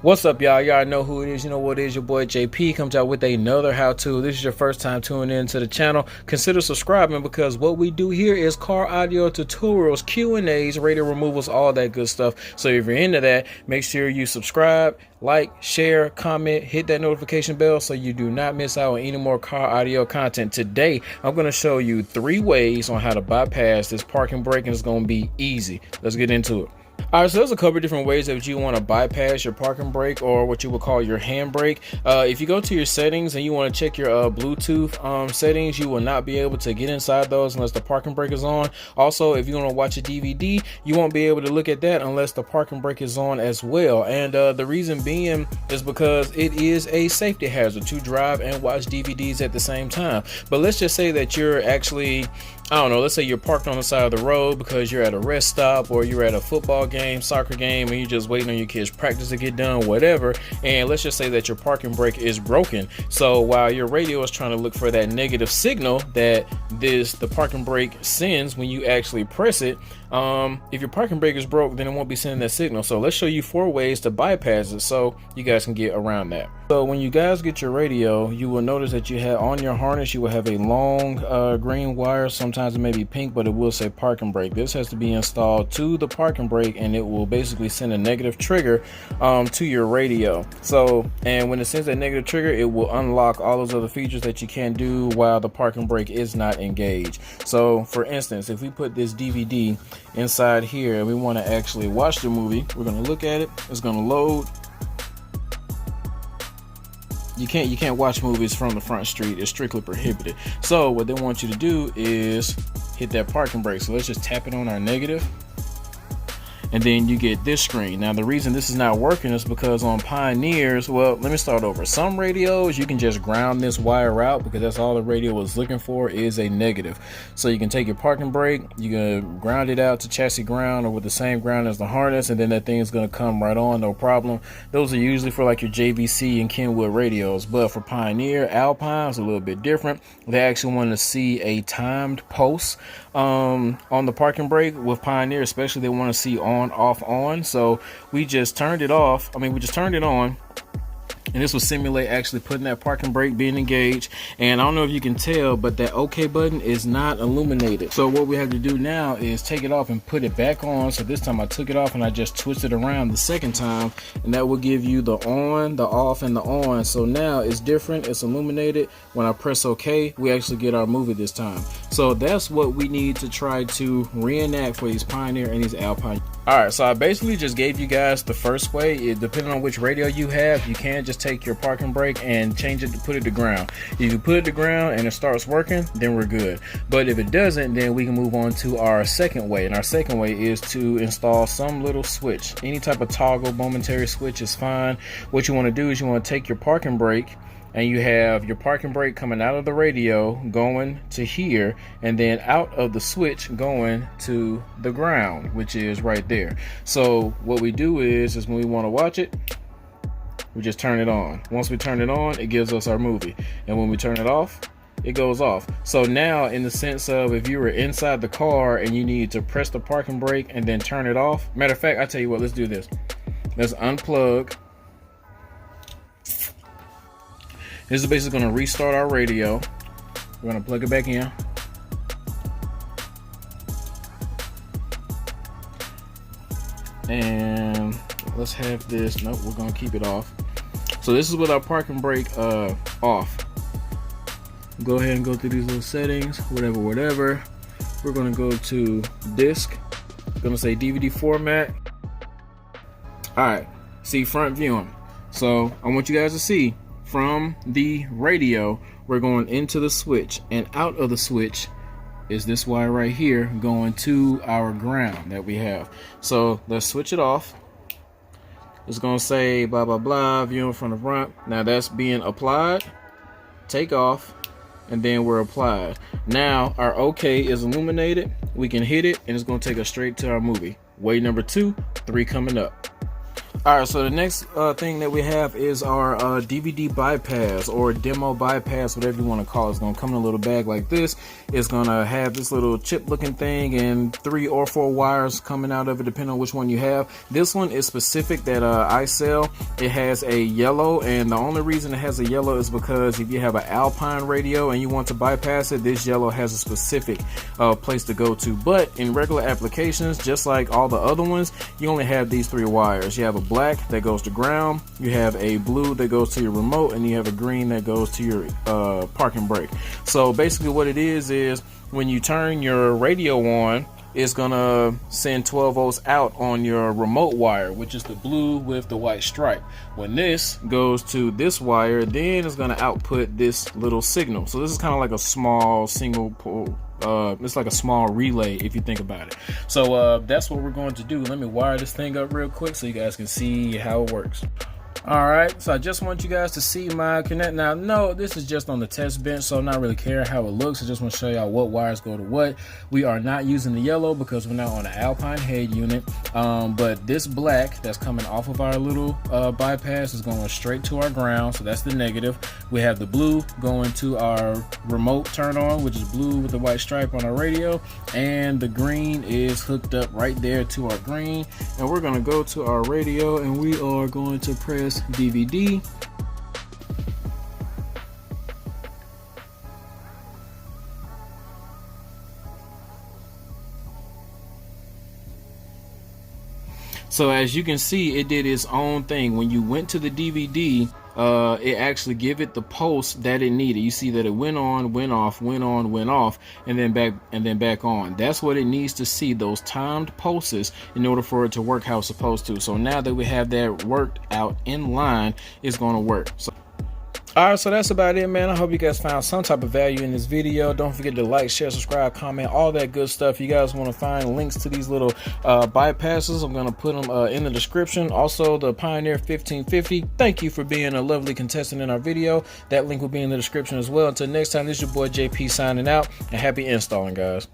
What's up, y'all? Y'all know who it is. You know what it is. Your boy JP comes out with another how-to. This is your first time tuning in to the channel. Consider subscribing because what we do here is car audio tutorials, Q&As, radio removals, all that good stuff. So if you're into that, make sure you subscribe, like, share, comment, hit that notification bell so you do not miss out on any more car audio content. Today, I'm going to show you 3 ways on how to bypass this parking brake, and it's going to be easy. Let's get into it. All right, so there's a couple different ways that you want to bypass your parking brake, or what you would call your handbrake. If you go to your settings and you want to check your Bluetooth settings, you will not be able to get inside those unless the parking brake is on. Also, if you want to watch a DVD, you won't be able to look at that unless the parking brake is on as well. And the reason being is because it is a safety hazard to drive and watch DVDs at the same time. But let's just say that you're actually, I don't know, let's say you're parked on the side of the road because you're at a rest stop or you're at a football game, soccer game, and you're just waiting on your kids' practice to get done, whatever. And let's just say that your parking brake is broken. So while your radio is trying to look for that negative signal that the parking brake sends when you actually press it, if your parking brake is broke, then it won't be sending that signal. So let's show you 4 ways to bypass it so you guys can get around that. So when you guys get your radio, you will notice that you have on your harness, you will have a long green wire. Sometimes it may be pink, but it will say parking brake. This has to be installed to the parking brake, and it will basically send a negative trigger to your radio. So, and when it sends that negative trigger, it will unlock all those other features that you can't do while the parking brake is not engaged. So for instance, if we put this DVD inside here and we want to actually watch the movie, we're going to look at it, it's going to load. You can't watch movies from the front street. It's strictly prohibited. So what they want you to do is hit that parking brake. So let's just tap it on our negative, and then you get this screen. Now the reason this is not working is because on Pioneers, well, let me start over. Some radios you can just ground this wire out because that's all the radio was looking for, is a negative. So you can take your parking brake, you can ground it out to chassis ground or with the same ground as the harness, and then that thing is going to come right on, no problem. Those are usually for like your JVC and Kenwood radios, but for Pioneer, Alpine, it's a little bit different. They actually want to see a timed pulse on the parking brake. With Pioneer especially, they want to see on, off, on. So we just turned it off. We just turned it on, and this will simulate actually putting that parking brake being engaged. And I don't know if you can tell, but that OK button is not illuminated. So what we have to do now is take it off and put it back on. So this time I took it off and I just twisted around the second time, and that will give you the on, the off, and the on. So now it's different, it's illuminated. When I press OK, we actually get our movie this time. So that's what we need to try to reenact for these Pioneer and these Alpine. Alright, so I basically just gave you guys the first way. Depending on which radio you have, you can just take your parking brake and change it to put it to ground. If you put it to ground and it starts working, then we're good. But if it doesn't, then we can move on to our second way. And our second way is to install some little switch. Any type of toggle momentary switch is fine. What you want to do is you want to take your parking brake, and you have your parking brake coming out of the radio going to here, and then out of the switch going to the ground, which is right there. So what we do is when we want to watch it, we just turn it on. Once we turn it on, it gives us our movie, and when we turn it off, it goes off. So now, in the sense of if you were inside the car and you need to press the parking brake and then turn it off, matter of fact, I tell you what, let's do this. Let's unplug. This is basically going to restart our radio. We're going to plug it back in. And let's have this. Nope, we're going to keep it off. So this is with our parking brake off. Go ahead and go through these little settings, whatever. We're going to go to disc. I'm going to say DVD format. All right, see front viewing. So I want you guys to see from the radio, we're going into the switch, and out of the switch is this wire right here going to our ground that we have. So let's switch it off. It's gonna say blah blah blah, viewing from the front. Now that's being applied. Take off, and then we're applied. Now our OK is illuminated. We can hit it, and it's gonna take us straight to our movie. Way number 2, 3 coming up. All right, so the next thing that we have is our DVD bypass or demo bypass, whatever you want to call it. It's going to come in a little bag like this. It's going to have this little chip looking thing and 3 or 4 wires coming out of it, depending on which one you have. This one is specific that I sell. It has a yellow, and the only reason it has a yellow is because if you have an Alpine radio and you want to bypass it, this yellow has a specific place to go to. But in regular applications, just like all the other ones, you only have these 3 wires. You have a black that goes to ground, you have a blue that goes to your remote, and you have a green that goes to your parking brake. So basically what it is when you turn your radio on, it's gonna send 12 volts out on your remote wire, which is the blue with the white stripe. When this goes to this wire, then it's gonna output this little signal. So this is kind of like a small single pole. It's like a small relay if you think about it. So that's what we're going to do. Let me wire this thing up real quick so you guys can see how it works. Alright, so I just want you guys to see my connect. Now, no, this is just on the test bench, so I'm not really caring how it looks. I just want to show y'all what wires go to what. We are not using the yellow because we're not on an Alpine head unit. But this black that's coming off of our little bypass is going straight to our ground, so that's the negative. We have the blue going to our remote turn on, which is blue with the white stripe on our radio. And the green is hooked up right there to our green. And we're going to go to our radio and we are going to press DVD. So as you can see, it did its own thing. When you went to the DVD, it actually give it the pulse that it needed. You see that it went on, went off, went on, went off, and then back on. That's what it needs to see, those timed pulses, in order for it to work how it's supposed to. So now that we have that worked out in line, it's going to work. So alright, so that's about it, man. I hope you guys found some type of value in this video. Don't forget to like, share, subscribe, comment, all that good stuff. You guys want to find links to these little bypasses, I'm going to put them in the description. Also, the Pioneer 1550. Thank you for being a lovely contestant in our video. That link will be in the description as well. Until next time, this is your boy JP signing out, and happy installing, guys.